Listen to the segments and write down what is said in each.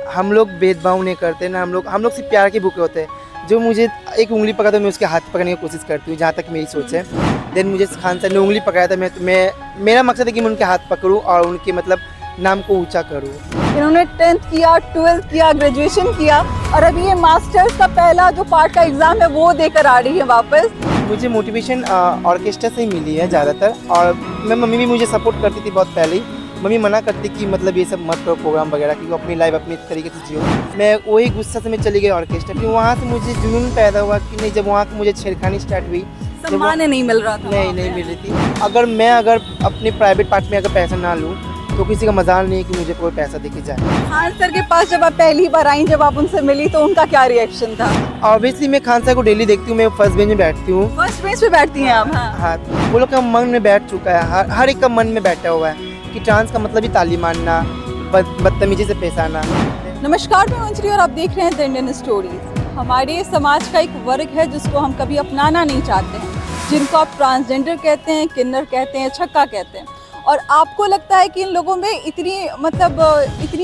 हम लोग भेदभाव नहीं करते ना, हम लोग सिर्फ प्यार के भूखे होते हैं। जो मुझे एक उंगली पकड़ा तो मैं उसके हाथ पकड़ने की कोशिश करती हूँ, जहाँ तक मेरी सोच है। देन मुझे खान सर ने उंगली पकड़ाया था, मैं मेरा मकसद है कि मैं उनके हाथ पकड़ूँ और उनके मतलब नाम को ऊंचा करूँ। इन्होंने 10th किया, 12th किया, ग्रेजुएशन किया और अभी ये मास्टर्स का पहला जो पार्ट का एग्जाम है वो देकर आ रही है वापस। मुझे मोटिवेशन ऑर्केस्ट्रा से ही मिली है ज़्यादातर, और मैं मम्मी भी मुझे सपोर्ट करती थी बहुत पहले ही। मम्मी मना करती कि मतलब ये सब मत करो प्रोग्राम वगैरह, क्योंकि अपनी लाइफ अपनी तरीके से जियो। मैं वही गुस्सा से मैं चली गई ऑर्केस्ट्रा, फिर वहाँ से मुझे जुनून पैदा हुआ कि नहीं, जब वहाँ से मुझे छेड़खानी स्टार्ट हुई, सम्मान नहीं मिल रहा था। नहीं मिल रही थी। अगर अपने प्राइवेट पार्ट में अगर पैसा ना लूँ तो किसी का मजाल नहीं है कि मुझे कोई पैसा देके जाए। खान सर के पास जब आप पहली बार आई, जब आप उनसे मिली तो उनका क्या रिएक्शन था? ऑब्वियसली मैं खान सर को डेली देखती हूँ, मैं फर्स्ट बेंच में बैठती हूँ। फर्स्ट बेंच पे बैठती हैं आप? हाँ, वो लोग का मन में बैठ चुका है, हर एक का मन में बैठा हुआ है कि ट्रांस का मतलब ही ताली मारना, बदतमीजी से पेश आना। नमस्कार, मैं मंजरी और आप देख रहे हैं द इंडियन स्टोरीज। हमारे समाज का एक वर्ग है जिसको हम कभी अपनाना नहीं चाहते हैं, जिनको आप ट्रांसजेंडर कहते हैं, किन्नर कहते हैं, छक्का कहते हैं। और आपको लगता है कि इन लोगों में इतनी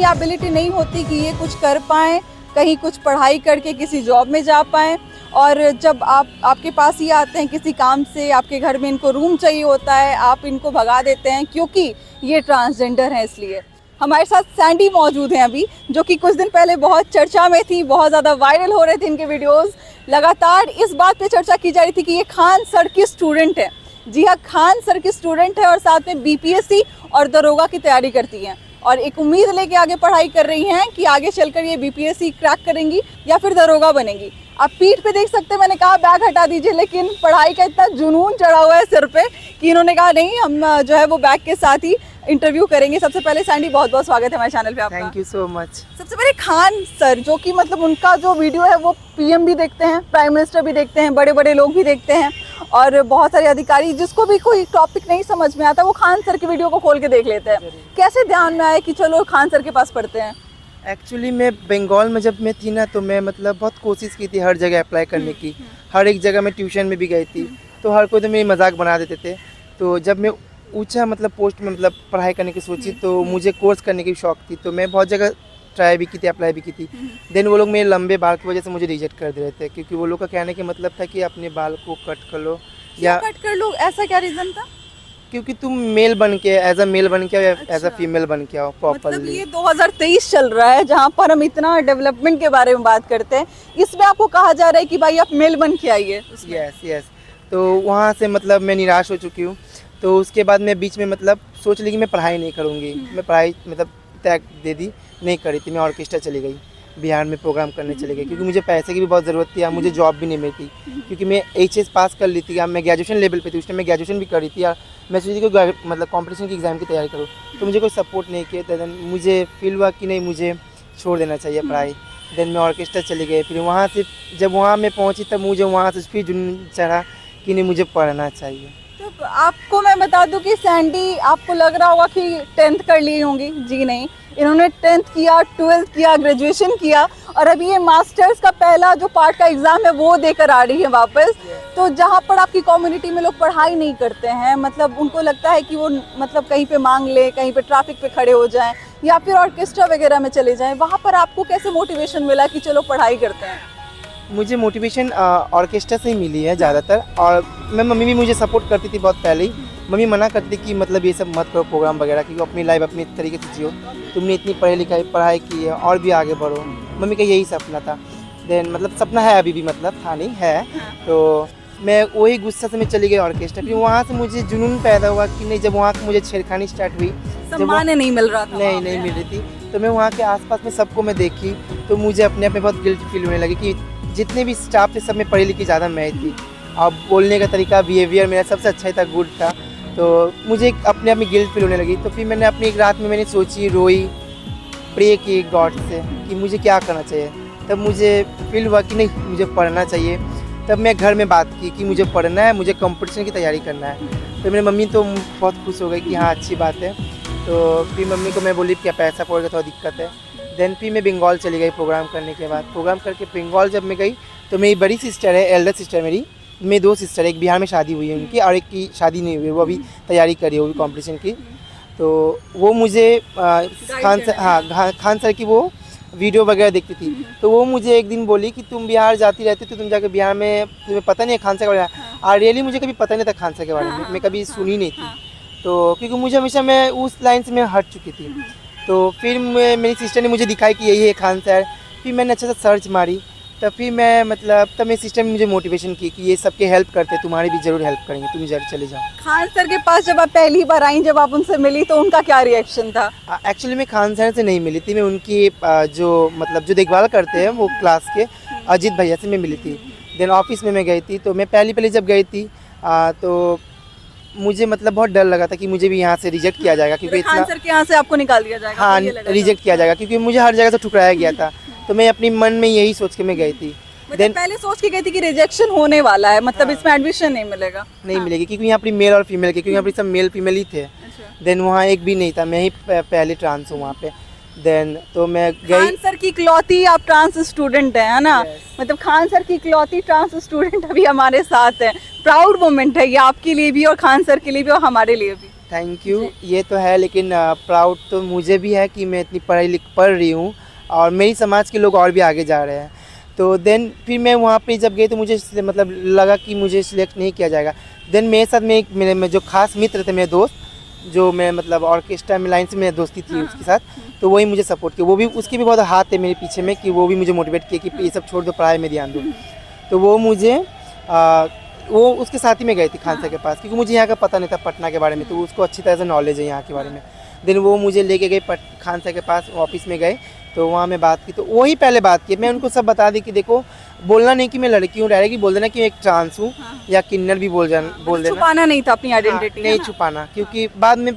एबिलिटी नहीं होती कि ये कुछ कर पाएँ, कहीं कुछ पढ़ाई करके किसी जॉब में जा पाएँ। और जब आपके पास ही आते हैं किसी काम से, आपके घर में इनको रूम चाहिए होता है, आप इनको भगा देते हैं क्योंकि ये ट्रांसजेंडर हैं। इसलिए हमारे साथ सैंडी मौजूद हैं अभी, जो कि कुछ दिन पहले बहुत चर्चा में थी, बहुत ज़्यादा वायरल हो रहे थे इनके वीडियोस। लगातार इस बात पे चर्चा की जा रही थी कि ये खान सर की स्टूडेंट है। जी हाँ, खान सर की स्टूडेंट है और साथ में बीपीएससी और दरोगा की तैयारी करती हैं और एक उम्मीद लेके आगे पढ़ाई कर रही हैं कि आगे चलकर ये बीपीएससी क्रैक करेंगी या फिर दरोगा बनेंगी। आप पीठ पे देख सकते हैं, मैंने कहा बैग हटा दीजिए, लेकिन पढ़ाई का इतना जुनून चढ़ा हुआ है सिर पे कि इन्होंने कहा नहीं, हम जो है वो बैग के साथ ही इंटरव्यू करेंगे। सबसे पहले सैंडी, बहुत बहुत स्वागत है हमारे चैनल पे आपका। Thank you so much. सबसे पहले खान सर, जो कि मतलब उनका जो वीडियो है वो पीएम भी देखते हैं, प्राइम मिनिस्टर भी देखते हैं, बड़े बड़े लोग भी देखते हैं और बहुत सारे अधिकारी, जिसको भी कोई टॉपिक नहीं समझ में आता वो खान सर की वीडियो को खोल के देख लेते हैं। कैसे ध्यान में आया कि चलो खान सर के पास पढ़ते हैं? एक्चुअली मैं बंगाल में जब मैं थी ना, तो मैं मतलब बहुत कोशिश की थी हर जगह अप्लाई करने की। हर एक जगह मैं ट्यूशन में भी गई थी, तो हर कोई तो मेरी मजाक बना देते थे। तो जब मैं ऊंचा मतलब पोस्ट में मतलब पढ़ाई करने की सोची, तो मुझे कोर्स करने की शौक थी, तो मैं बहुत जगह ट्राई भी की थी, अप्लाई भी की थी। देन वो लोग मेरे लंबे बाल की वजह से मुझे रिजेक्ट कर दे रहे थे, क्योंकि वो लोग का कहने का मतलब था कि अपने बाल को कट कर लो या कट कर लो। ऐसा क्या रीजन था? क्योंकि तुम मेल बन के एज अ मेल बन के आओ या एज अ फीमेल बन के आओ मतलब प्रॉपरली। ये 2023 चल रहा है जहाँ पर हम इतना डेवलपमेंट के बारे में बात करते हैं, इसमें आपको कहा जा रहा है कि भाई आप मेल बन के आइए। यस। तो वहाँ से मतलब मैं निराश हो चुकी हूँ। तो उसके बाद मैं बीच में मतलब सोच ली कि मैं पढ़ाई नहीं करूँगी। मैं पढ़ाई मतलब त्याग दे दी, नहीं करी थी। मैं ऑर्केस्ट्रा चली गई, बिहार में प्रोग्राम करने चले गए, क्योंकि मुझे पैसे की भी बहुत ज़रूरत थी और मुझे जॉब भी नहीं मिलती, क्योंकि मैं एचएस पास कर ली थी। अब मैं ग्रेजुएशन लेवल पे थी, उस टाइम मैं ग्रेजुएशन भी कर रही थी और मैं सोची थी कि मतलब कॉम्पिटिशन की एग्ज़ाम की तैयारी करूँ, तो मुझे कोई सपोर्ट नहीं किया। देन मुझे फील हुआ कि नहीं, मुझे छोड़ देना चाहिए पढ़ाई। देन मैं ऑर्केस्ट्रा चली गई। फिर वहाँ से जब वहाँ मैं पहुँची तब मुझे वहाँ से फिर जुनून चढ़ा कि नहीं, मुझे पढ़ना चाहिए। तो आपको मैं बता दूं कि सैंडी, आपको लग रहा होगा कि 10th कर ली होंगी। जी नहीं, इन्होंने 10th किया, 12th किया, ग्रेजुएशन किया और अभी ये मास्टर्स का पहला जो पार्ट का एग्ज़ाम है वो देकर आ रही है वापस। तो जहाँ पर आपकी कम्युनिटी में लोग पढ़ाई नहीं करते हैं, मतलब उनको लगता है कि वो मतलब कहीं पे मांग ले, कहीं पे ट्रैफिक पे खड़े हो जाएं या फिर ऑर्केस्ट्रा वगैरह में चले जाएं, वहाँ पर आपको कैसे मोटिवेशन मिला कि चलो पढ़ाई करते हैं? मुझे मोटिवेशन ऑर्केस्ट्रा से ही मिली है ज़्यादातर, और मम्मी भी मुझे सपोर्ट करती थी बहुत पहले ही। मम्मी मना करती कि मतलब ये सब मत करो प्रोग्राम वगैरह, क्योंकि अपनी लाइफ अपनी तरीके से जियो। तुमने इतनी पढ़ाई की है और भी आगे बढ़ो। मम्मी का यही सपना था। देन मतलब सपना है अभी भी, मतलब था नहीं है। तो मैं वही गुस्सा से मैं चली गई ऑर्केस्ट्रा, फिर वहाँ से मुझे जुनून पैदा हुआ कि नहीं, जब वहाँ मुझे छेड़खानी स्टार्ट हुई, सम्मान नहीं मिल रहा था। नहीं मिल रही थी, तो मैं वहाँ के आसपास में सबको मैं देखी, तो मुझे अपने आप में बहुत गिल्ट फील होने लगी कि जितने भी स्टाफ थे सब में पढ़ी लिखी ज़्यादा मैं थी। अब बोलने का तरीका, बिहेवियर मेरा सबसे अच्छा ही था, गुड था। तो मुझे अपने आप में गिल्ट फील होने लगी। तो फिर मैंने अपनी एक रात में मैंने सोची, रोई, प्रे की गॉड से कि मुझे क्या करना चाहिए। तब मुझे फील हुआ कि नहीं, मुझे पढ़ना चाहिए। तब मैं घर में बात की कि मुझे पढ़ना है, मुझे कंपटीशन की तैयारी करना है। तो मेरी मम्मी तो बहुत खुश हो गई कि हाँ अच्छी बात है। तो फिर मम्मी को मैं बोली क्या पैसा पड़ेगा, थोड़ा दिक्कत है। देन फिर मैं बंगाल चली गई प्रोग्राम करने के बाद। प्रोग्राम करके बंगाल जब मैं गई तो मेरी बड़ी सिस्टर है, एल्डर सिस्टर मेरी, मेरी 2 सिस्टर, एक बिहार में शादी हुई है उनकी और एक की शादी नहीं हुई, वो अभी तैयारी करी है वो भी कॉम्पिटिशन की। तो वो मुझे खान सर की वो वीडियो वगैरह देखती थी। तो वो मुझे एक दिन बोली कि तुम बिहार जाती रहती तो तुम जाकर बिहार में तुम्हें पता नहीं है खान सर के बारे में। और रियली मुझे कभी पता नहीं था खान सर के बारे में, मैं कभी सुनी नहीं थी। तो क्योंकि मुझे हमेशा मैं उस लाइन से मैं हट चुकी थी। तो फिर मेरी सिस्टर ने मुझे दिखाई कि यही है खान सर। फिर मैंने अच्छे से सर्च मारी, तब फिर मैं मतलब तब मेरी सिस्टर ने मुझे मोटिवेशन की कि ये सबके हेल्प करते, तुम्हारी भी ज़रूर हेल्प करेंगे, तुम जरूर चले जाओ। खान सर के पास जब आप पहली बार आई, जब आप उनसे मिली तो उनका क्या रिएक्शन था? एक्चुअली मैं खान सर से नहीं मिली थी, मैं उनकी जो मतलब जो देखभाल करते हैं वो क्लास के अजीत भैया से मैं मिली थी। देन ऑफिस में मैं गई थी। तो मैं पहली जब गई थी तो मुझे मतलब बहुत डर लगा था कि मुझे भी यहाँ से रिजेक्ट किया जाएगा, क्योंकि खान सर के यहाँ से आपको निकाल दिया जाएगा? हाँ, तो ये लगा था। रिजेक्ट किया जाएगा, क्योंकि मुझे हर जगह से ठुकराया गया था। तो मैं अपनी मन में यही सोच के मैं गई थी। मतलब पहले सोच के गई थी कि रिजेक्शन होने वाला है, मतलब इसमें एडमिशन नहीं मिलेगा, नहीं मिलेगी, क्योंकि यहाँ पर मेल और फीमेल के, क्योंकि यहाँ पर सब मेल फीमेल ही थे। देन वहाँ एक भी नहीं था, मैं ही पहले ट्रांस हूँ वहाँ पे। देन तो मैं गई। खान सर की इकलौती आप ट्रांस स्टूडेंट हैं, है ना? मतलब खान सर की इकलौती ट्रांस स्टूडेंट अभी हमारे साथ है। प्राउड मोमेंट है ये आपके लिए भी और खान सर के लिए भी और हमारे लिए भी। Thank you. ये तो है, लेकिन प्राउड तो मुझे भी है कि मैं इतनी पढ़ रही हूँ और मेरी समाज के लोग और भी आगे जा रहे हैं। तो देन फिर मैं वहाँ पे जब गई तो मुझे मतलब लगा कि मुझे सिलेक्ट नहीं किया जाएगा। देन मेरे साथ में एक मेरे जो खास मित्र थे, मेरे दोस्त, जो मैं मतलब ऑर्केस्ट्रा में लाइन से मेरी दोस्ती थी उसके साथ, तो वही मुझे सपोर्ट किया। वो भी उसके भी बहुत हाथ है मेरे पीछे में कि वो भी मुझे मोटिवेट किया कि ये सब छोड़ दो, पढ़ाई में ध्यान दो। तो वो मुझे वो उसके साथ ही में गई थी खान सर के पास, क्योंकि मुझे यहाँ का पता नहीं था पटना के बारे में, तो उसको अच्छी तरह से नॉलेज है यहाँ के बारे में। देन वो मुझे लेके गए खान सर के पास, ऑफिस में गए। तो वहाँ मैं बात की, तो वही पहले बात की। मैं उनको सब बता दी कि देखो, बोलना नहीं कि मैं लड़की हूँ, डायरेक्टली बोल देना कि मैं एक ट्रांस हूँ या किन्नर भी बोल देना। छुपाना नहीं था अपनी आइडेंटिटी, नहीं छुपाना, क्योंकि बाद में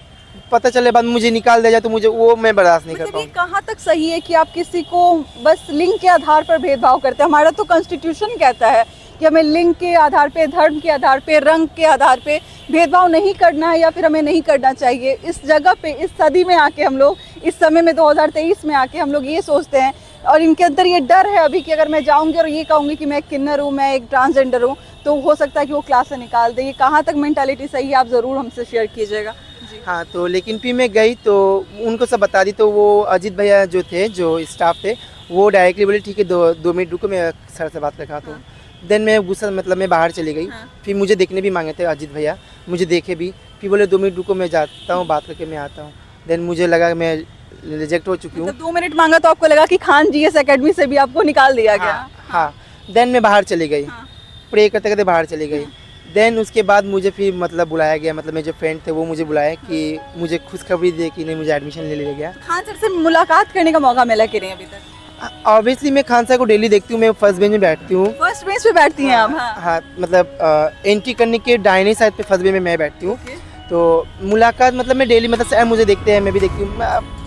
पता चले, बाद में मुझे निकाल दिया जाए तो मुझे वो मैं बर्दाश्त नहीं कर मतलब ये पाऊँ। कहाँ तक सही है कि आप किसी को बस लिंग के आधार पर भेदभाव करते हैं? हमारा तो कॉन्स्टिट्यूशन कहता है कि हमें लिंग के आधार पे, धर्म के आधार पे, रंग के आधार पे भेदभाव नहीं करना है, या फिर हमें नहीं करना चाहिए। इस जगह पे, इस सदी में आके हम लोग, इस समय में 2023 में आके हम लोग ये सोचते हैं, और इनके अंदर ये डर है अभी कि अगर मैं जाऊंगी और ये कहूँगी कि मैं एक किन्नर हूँ, मैं एक ट्रांसजेंडर हूँ, तो हो सकता है कि वो क्लास से निकाल दे। ये कहाँ तक मेंटालिटी सही है, आप ज़रूर हमसे शेयर कीजिएगा। हाँ, तो लेकिन फिर मैं गई तो उनको सब बता दी। तो वो अजीत भैया जो थे, जो स्टाफ थे, वो डायरेक्टली बोले ठीक है, दो मिनट रुको, मैं सर से बात रखा। तो देन मैं गुस्सा मतलब मैं बाहर चली गई। फिर मुझे देखने भी मांगे थे अजीत भैया, मुझे देखे भी। फिर बोले 2 मिनट रुको, मैं जाता हूँ, बात करके मैं आता हूँ। देन मुझे लगा मैं रिजेक्ट हो चुकी हूँ। तो 2 मिनट मांगा तो आपको लगा कि खान जीएस एकेडमी से भी आपको निकाल दिया गया? हाँ। देन मैं बाहर चली गई, प्रे करते करते बाहर चली गई। देन उसके बाद मुझे फिर मतलब बुलाया गया, मतलब मेरे जो फ्रेंड थे वो मुझे बुलाया कि मुझे खुशखबरी दे कि नहीं, मुझे एडमिशन ले लिया गया। खान सर से मुलाकात करने का मौका मिला कि नहीं अभी तक? ऑब्वियसली मैं खान सर को डेली देखती हूँ, मैं फर्स्ट बेंच में बैठती हूँ। फर्स्ट बेंच पे बैठती हैं आप? हाँ, मतलब एंट्री करने के दाहिने साइड पे फर्स्ट बेंच में मैं बैठती हूँ। तो मुलाकात मतलब मैं डेली, मतलब सर मुझे देखते हैं, मैं भी देखती हूँ,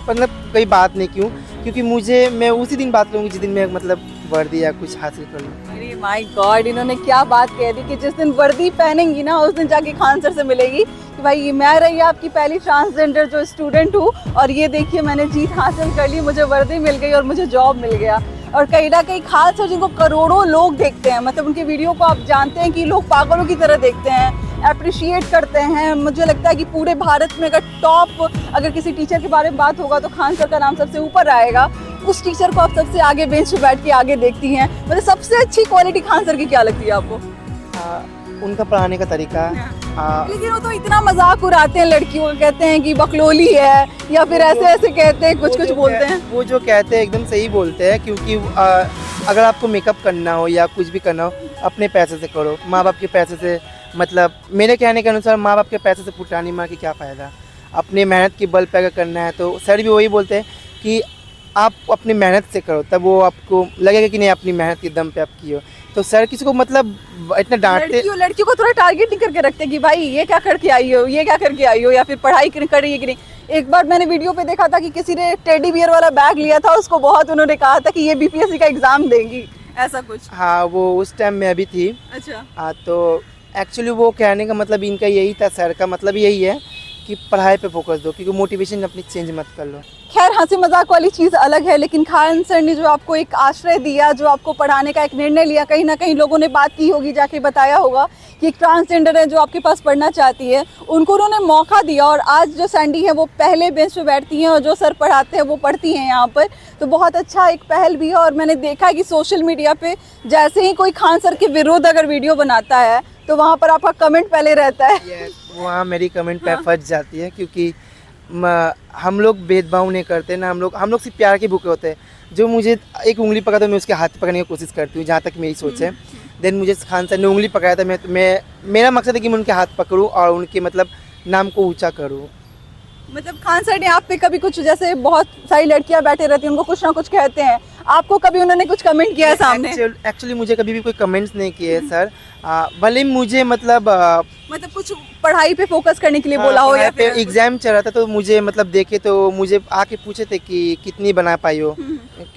मतलब कोई बात नहीं क्यों, क्योंकि मैं उसी दिन बात करूँगी जिस दिन मैं मतलब वर्दी या कुछ हासिल कर लूँ। अरे माय गॉड, इन्होंने क्या बात कह दी कि जिस दिन वर्दी पहनेंगी ना उस दिन जाके खान सर से मिलेगी कि भाई ये मैं रही आपकी पहली ट्रांसजेंडर जो स्टूडेंट हूँ, और ये देखिए मैंने जीत हासिल कर ली, मुझे वर्दी मिल गई और मुझे जॉब मिल गया। और कहीं ना कहीं खान सर जिनको करोड़ों लोग देखते हैं, मतलब उनके वीडियो को आप जानते हैं कि लोग पागलों की तरह देखते हैं, अप्रिशिएट करते हैं। मुझे लगता है कि पूरे भारत में अगर टॉप अगर किसी टीचर के बारे में बात होगा तो खान सर का नाम सबसे ऊपर आएगा। उस टीचर को आप सबसे आगे बेंच पे बैठ के आगे देखती हैं, मतलब सबसे अच्छी क्वालिटी खान सर की क्या लगती है आपको? उनका पढ़ाने का तरीका। लेकिन वो तो इतना मजाक उड़ाते हैं लड़कियों को, कहते हैं कि बकलोली है, या फिर ऐसे ऐसे कहते हैं, कुछ बोलते हैं। वो जो कहते हैं एकदम सही बोलते हैं, क्योंकि अगर आपको मेकअप करना हो या कुछ भी करना हो, अपने पैसे से करो, माँ बाप के पैसे से। मतलब मेरे कहने के अनुसार माँ बाप के पैसे से फुटानी मार के क्या फ़ायदा, अपने मेहनत के बल पे अगर करना है तो सर भी वही बोलते हैं कि आप अपनी मेहनत से करो, तब वो आपको लगेगा कि नहीं अपनी मेहनत के दम पे आप की हो। तो सर किसी को मतलब इतना डांटते, लड़कियों को थोड़ा टारगेट नहीं करके रखते कि भाई ये क्या करके आई हो, ये क्या करके आई हो, या फिर पढ़ाई कर रही है कि नहीं। एक बार मैंने वीडियो पे देखा था कि किसी ने टेडी बियर वाला बैग लिया था, उसको बहुत उन्होंने कहा था कि ये बीपीएससी का एग्जाम देंगी, ऐसा कुछ। हाँ, वो उस टाइम में अभी थी। अच्छा। हाँ, तो एक्चुअली वो कहने का मतलब इनका यही था, सर का मतलब यही है कि पढ़ाई पे फोकस दो, क्योंकि मोटिवेशन अपनी चेंज मत कर लो। खैर, हंसी मजाक वाली चीज़ अलग है, लेकिन खान सर ने जो आपको एक आश्रय दिया, जो आपको पढ़ाने का एक निर्णय लिया, कहीं ना कहीं लोगों ने बात की होगी, जाके बताया होगा कि एक ट्रांसजेंडर है जो आपके पास पढ़ना चाहती है, उनको उन्होंने मौका दिया और आज जो सैंडी है वो पहले बेंच पे बैठती हैं और जो सर पढ़ाते हैं वो पढ़ती हैं यहाँ पर। तो बहुत अच्छा एक पहल भी है। और मैंने देखा कि सोशल मीडिया पे जैसे ही कोई खान सर के विरुद्ध अगर वीडियो बनाता है तो वहाँ पर आपका कमेंट पहले रहता है। वहाँ मेरी कमेंट पे फंस जाती है, क्योंकि हम लोग भेदभाव नहीं करते ना, हम लोग सिर्फ प्यार के भूखे होते हैं। जो मुझे एक उंगली पकड़ा तो मैं उसके हाथ पकड़ने की कोशिश करती हूँ, जहाँ तक मेरी सोच है। देन मुझे खान सर ने उंगली पकड़ाया था, मैं मेरा मकसद है कि मैं उनके हाथ पकड़ूँ और उनके मतलब नाम को ऊंचा करूँ। मतलब खान सर ने आप पे कभी कुछ, जैसे बहुत सारी लड़कियां बैठे रहती हैं उनको कुछ ना कुछ कहते हैं, आपको कभी उन्होंने कुछ कमेंट किया है सामने? एक्चुअली मुझे कभी भी कोई कमेंट्स नहीं किए सर। भले मुझे मतलब कुछ पढ़ाई पे फोकस करने के लिए बोला हो या फिर एग्जाम चल रहा था तो मुझे मतलब देखे तो मुझे आके पूछे थे कि कितनी बना पाई हो,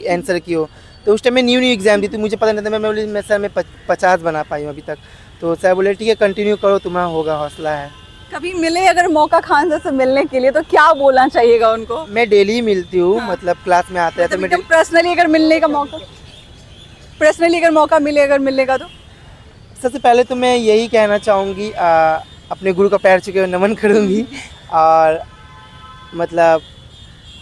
आंसर की हो। तो उस टाइम मैं न्यू एग्जाम दी थी, मुझे पता नहीं था। मैं बोली मैं सर मैं 50 बना पाई हूँ अभी तक। तो सर बोले ठीक है कंटिन्यू करो, तुम्हारा होगा, हौसला है। कभी मिले अगर मौका खान सर से मिलने के लिए तो क्या बोलना चाहिएगा उनको? मैं डेली ही मिलती हूँ। मतलब क्लास में आते हैं तो मैं पर्सनली अगर मिलने का मौका मिले अगर मिलने का, तो सबसे पहले तो मैं यही कहना चाहूँगी, अपने गुरु का पैर छू के नमन करूँगी और मतलब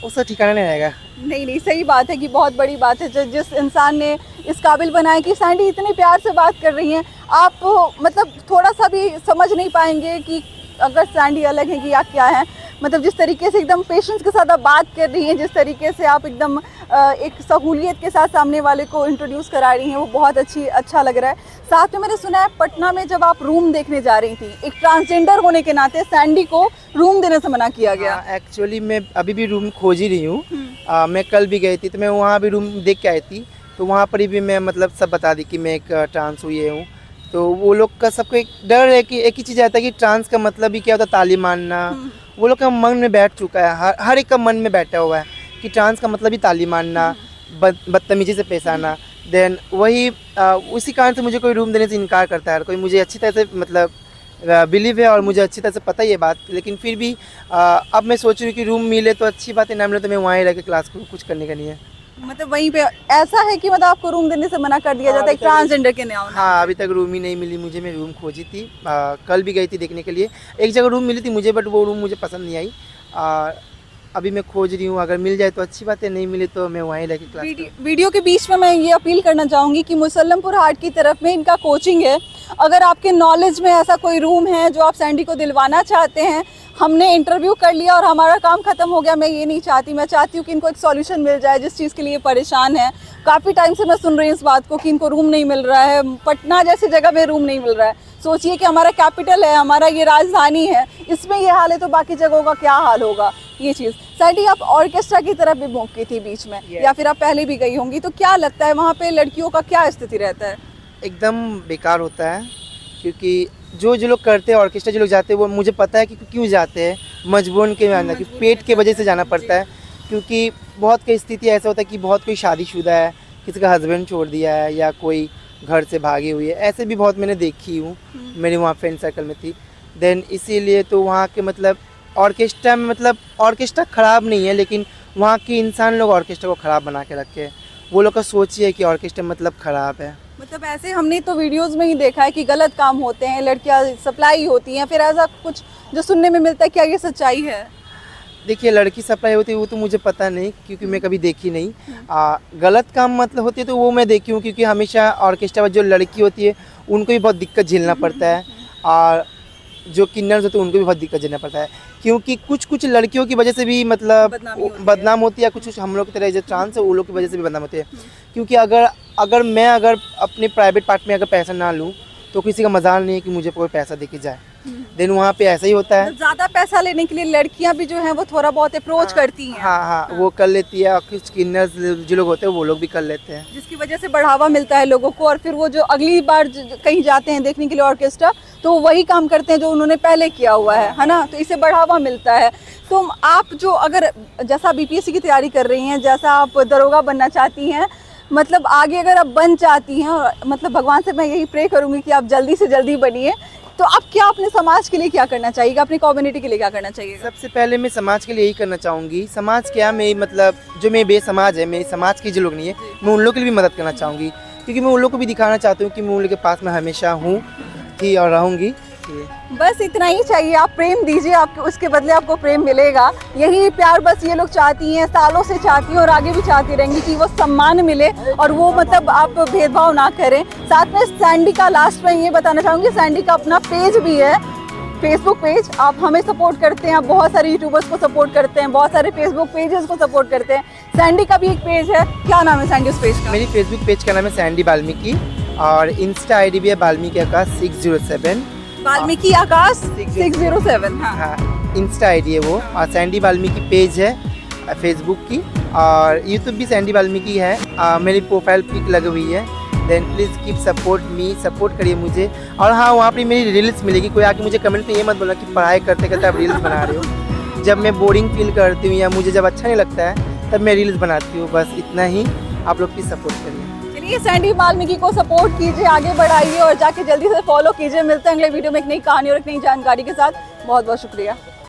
उसका ठिकाना नहीं रहेगा। नहीं, सही बात है कि बहुत बड़ी बात है जिस इंसान ने इस काबिल बनाया कि सैंडी इतने प्यार से बात कर रही हैं, आप मतलब थोड़ा सा भी समझ नहीं पाएंगे कि अगर सैंडी अलग है कि या क्या है। मतलब जिस तरीके से एकदम पेशेंस के साथ आप बात कर रही हैं, जिस तरीके से आप एकदम एक सहूलियत के साथ सामने वाले को इंट्रोड्यूस करा रही हैं, वो बहुत अच्छा लग रहा है। साथ में मैंने सुना है पटना में जब आप रूम देखने जा रही थी, एक ट्रांसजेंडर होने के नाते सैंडी को रूम देने से मना किया गया। एक्चुअली मैं अभी भी रूम खोज ही रही हूँ। मैं कल भी गई थी तो मैं वहाँ भी रूम देख के आई थी, तो वहाँ पर भी मैं मतलब सब बता दी कि मैं एक ट्रांस हुई हूँ। तो वो लोग का सबको एक डर है कि एक ही चीज़ आता है कि ट्रांस का मतलब ही क्या होता है, ताली मारना। वो लोग का मन में बैठ चुका है, हर एक का मन में बैठा हुआ है कि ट्रांस का मतलब ही ताली मारना, बदतमीजी से पेश आना। देन वही उसी कारण से मुझे कोई रूम देने से इनकार करता है। कोई मुझे अच्छी तरह से मतलब बिलीव है और मुझे अच्छी तरह से पता ही है बात, लेकिन फिर भी अब मैं सोच रही हूँ कि रूम मिले तो अच्छी बात है, ना मिले तो मैं वहाँ ही रह के क्लास को कुछ करने का नहीं है। मतलब वहीं पे ऐसा है कि मतलब आपको रूम देने से मना कर दिया जाता है ट्रांसजेंडर के नाम? हाँ, अभी तक रूम ही नहीं मिली मुझे। मैं रूम खोजी थी, कल भी गई थी देखने के लिए। एक जगह रूम मिली थी मुझे, बट वो रूम मुझे पसंद नहीं आई। अभी मैं खोज रही हूँ, अगर मिल जाए तो अच्छी बात है, नहीं मिले तो मैं वहीं रहकर क्लास। वीडियो के बीच में मैं ये अपील करना चाहूँगी कि मुसल्लमपुर हाट की तरफ में इनका कोचिंग है। अगर आपके नॉलेज में ऐसा कोई रूम है जो आप सैंडी को दिलवाना चाहते हैं, हमने इंटरव्यू कर लिया और हमारा काम ख़त्म हो गया, मैं ये नहीं चाहती। मैं चाहती हूँ कि इनको एक सॉल्यूशन मिल जाए जिस चीज़ के लिए परेशान है। काफ़ी टाइम से मैं सुन रही हूँ इस बात को कि इनको रूम नहीं मिल रहा है, पटना जैसी जगह में रूम नहीं मिल रहा है। सोचिए कि हमारा कैपिटल है, हमारा ये राजधानी है, इसमें ये हाल है तो बाकी जगहों का क्या हाल होगा। ये चीज़ सैंडी, आप ऑर्केस्ट्रा की तरफ भी मूव की थी बीच में, या फिर आप पहले भी गई होंगी, तो क्या लगता है वहाँ पे लड़कियों का क्या स्थिति रहता है? एकदम बेकार होता है, क्योंकि जो लोग करते हैं ऑर्केस्ट्रा, जो लोग जाते हैं वो मुझे पता है कि क्यों जाते हैं, मजबूरन के अंदर, कि पेट के वजह से जाना पड़ता है। क्योंकि बहुत कई स्थिति ऐसा होता है कि बहुत कोई शादीशुदा है, किसी का हस्बैंड छोड़ दिया है या कोई घर से भागी हुई है, ऐसे भी बहुत मैंने देखी हूँ, मेरे वहाँ फ्रेंड सर्कल में थी। देन इसीलिए तो वहाँ के मतलब ऑर्केस्ट्रा में, मतलब ऑर्केस्ट्रा ख़राब नहीं है, लेकिन वहाँ के इंसान लोग ऑर्केस्ट्रा को ख़राब बना के रखे हैं। वो लोग का सोच ही है कि ऑर्केस्ट्रा मतलब ख़राब है। मतलब ऐसे हमने तो वीडियोस में ही देखा है कि गलत काम होते हैं, लड़कियां सप्लाई होती हैं, फिर ऐसा कुछ जो सुनने में मिलता है, क्या ये सच्चाई है? देखिए, लड़की सप्लाई होती है वो तो मुझे पता नहीं, क्योंकि मैं कभी देखी नहीं। गलत काम मतलब होती है तो वो मैं देखी हूँ, क्योंकि हमेशा ऑर्केस्ट्रा में जो लड़की होती है उनको भी बहुत दिक्कत झेलना पड़ता है, और जो किन्नर्स होते हैं उनको भी बहुत दिक्कत झेलना पड़ता है, क्योंकि कुछ लड़कियों की वजह से भी मतलब बदनाम होती है, कुछ हम लोग की तरह जो ट्रांस है वो लोग की वजह से भी बदनाम होती है। क्योंकि अगर मैं अपने प्राइवेट पार्ट में अगर पैसा ना लूँ तो किसी का मजाल नहीं है कि मुझे कोई पैसा दे के जाए। देन वहाँ पे ऐसा ही होता है। ज़्यादा पैसा लेने के लिए लड़कियाँ भी जो हैं वो थोड़ा बहुत अप्रोच करती हैं। हाँ, वो कर लेती है, और कुछ किन्नर्स जो लोग होते हैं वो लोग भी कर लेते हैं, जिसकी वजह से बढ़ावा मिलता है लोगों को, और फिर वो जो अगली बार कहीं जाते हैं देखने के लिए ऑर्केस्ट्रा, तो वही काम करते हैं जो उन्होंने पहले किया हुआ है ना, तो इससे बढ़ावा मिलता है। तो आप जो अगर जैसा बीपीएससी की तैयारी कर रही हैं, जैसा आप दरोगा बनना चाहती हैं, मतलब आगे अगर आप बन चाहती हैं, और मतलब भगवान से मैं यही प्रे करूँगी कि आप जल्दी से जल्दी बनिए, तो आप क्या अपने समाज के लिए क्या करना चाहिएगा, अपनी कम्युनिटी के लिए क्या करना चाहिएगा? सबसे पहले मैं समाज के लिए यही करना चाहूँगी। समाज क्या, मैं मतलब जो मेरे बेसमाज है, मेरे समाज के जो लोग नहीं है, मैं उन लोग के लिए भी मदद करना चाहूँगी, क्योंकि मैं उन लोग को भी दिखाना चाहती हूँ कि मैं उन लोग के पास में हमेशा हूँ, थी और रहूँगी। बस इतना ही चाहिए, आप प्रेम दीजिए, आपको उसके बदले आपको प्रेम मिलेगा। यही प्यार बस ये लोग चाहती हैं, सालों से चाहती हैं और आगे भी चाहती रहेंगी कि वो सम्मान मिले और वो मतलब आप भेदभाव ना करें। साथ में सैंडी का लास्ट में ये बताना चाहूँगी, सैंडी का अपना पेज भी है, फेसबुक पेज। आप हमें सपोर्ट करते हैं, आप बहुत सारे यूट्यूबर्स को सपोर्ट करते हैं, बहुत सारे फेसबुक पेजेस को सपोर्ट करते हैं। सैंडी का भी एक पेज है, क्या नाम है सैंडी उस पेज का? मेरी फेसबुक पेज का नाम है सैंडी वाल्मीकि और इंस्टा आईडी भी है वाल्मीकि आकाश 607। वाल्मीकि आकाश 607। हाँ, इंस्टा आईडी है वो, और सैंडी वाल्मीकि पेज है फेसबुक की, और यूट्यूब भी सैंडी वाल्मीकि है। मेरी प्रोफाइल पिक लगी हुई है। Then please keep support me, support करिए मुझे। और हाँ, वहाँ पे मेरी रील्स मिलेगी। कोई आके मुझे कमेंट पे ये मत बोलना कि पढ़ाई करते करते आप रील्स बना रहे हो। जब मैं बोरिंग फील करती हूँ या मुझे जब अच्छा नहीं लगता है तब मैं रील्स बनाती हूँ। बस इतना ही, आप लोग प्लीज़ सपोर्ट करिए। चलिए, सैंडी वाल्मीकि को सपोर्ट कीजिए, आगे बढ़ाइए और जाके जल्दी से फॉलो कीजिए। मिलते हैं अगले वीडियो में एक नई कहानी और एक नई जानकारी के साथ। बहुत बहुत शुक्रिया।